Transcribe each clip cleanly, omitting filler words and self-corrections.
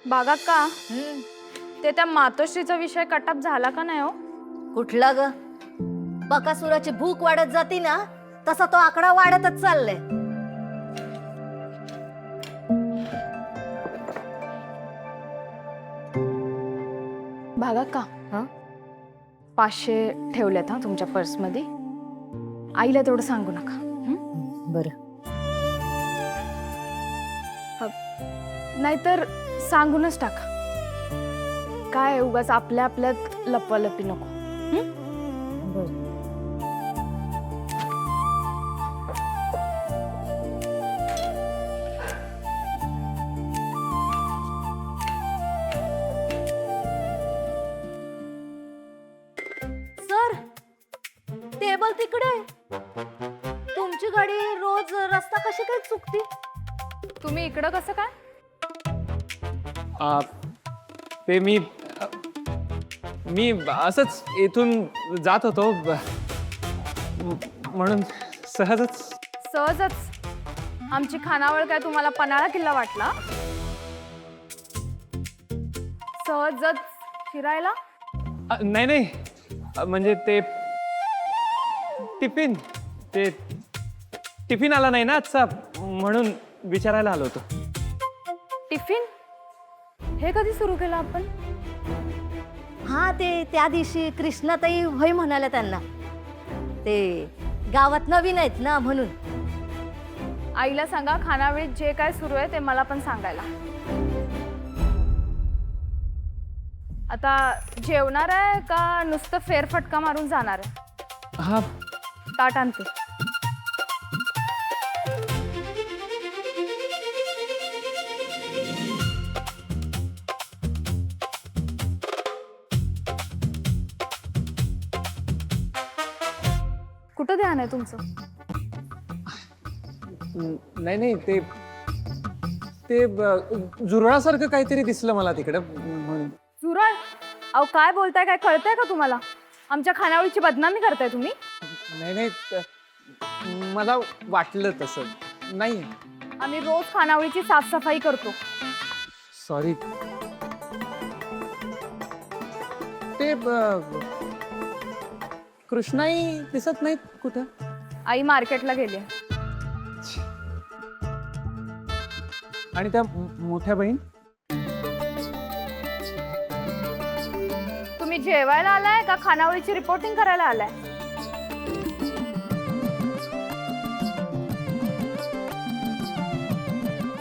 बागा का ते त्या मातोश्रीचा विषय कटाप झाला का नाही हो? कुठला ग? बकासुराची भूक वाढत जाती ना तसा तो आकडा वाढतच चाललाय. बागा का हं? 500 ठेवलेत हा तुमच्या पर्समध्ये. आईला तेवढं सांगू नका. बरं. नाहीतर सांगूनच टाका. काय उगाच आपल्या आपल्यात लपवालपी नको. बरं. सर, टेबल तिकडे. तुमची गाडी रोज रस्ता कशी काय चुकती? तुम्ही इकडं कसं काय? ते मी असंच इथून जात होतो म्हणून सहजच. सहजच आमची खानावळ काय तुम्हाला पन्हाळा किल्ला वाटला? सहजच फिरायला? नाही नाही, म्हणजे ते टिफिन आला नाही ना आजचा, म्हणून विचारायला आलो होतो. टिफिन हे कधी सुरू केलं आपण? हा, ते त्या दिवशी कृष्णाताई होय म्हणाल्या त्यांना. ते गावात नवीन आहेत ना म्हणून. आईला सांगा खानावळीत जे काय सुरू आहे ते मला पण सांगायला. आता जेवणार आहे का नुसतं फेरफटका मारून जाणार आहे? हा, ताट आणते. कुठं ध्यान आहे तुमचं? नाही नाही, ते झुरळासारखं काहीतरी दिसलं मला तिकडं म्हणून. झुरळ? अहो काय बोलताय, काय कळतंय का तुम्हाला? आमच्या खानावळीची बदनामी करताय तुम्ही. नाही नाही, मला वाटलं तसं. नाही, आम्ही रोज खानावळीची साफसफाई करतो. सॉरी. ते कृष्णाई दिसत नाहीत कुठं? आई मार्केटला गेली. आणि त्या मोठ्या बहीण? तुम्ही जेवायला आलाय का खानावळीची रिपोर्टिंग करायला आलाय?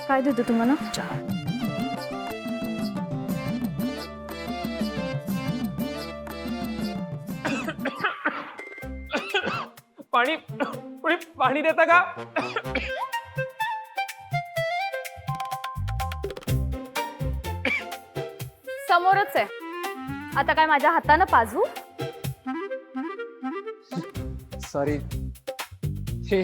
काय देतो तुम्हाला? पाणी देता का? समोरच आहे. आता काय माझ्या हातानं पाजू? सॉरी. हे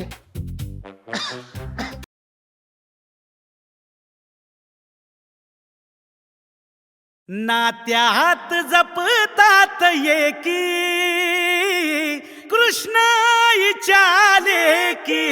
नात्यात जपतात एकी कृष्णाईच्या लेकी.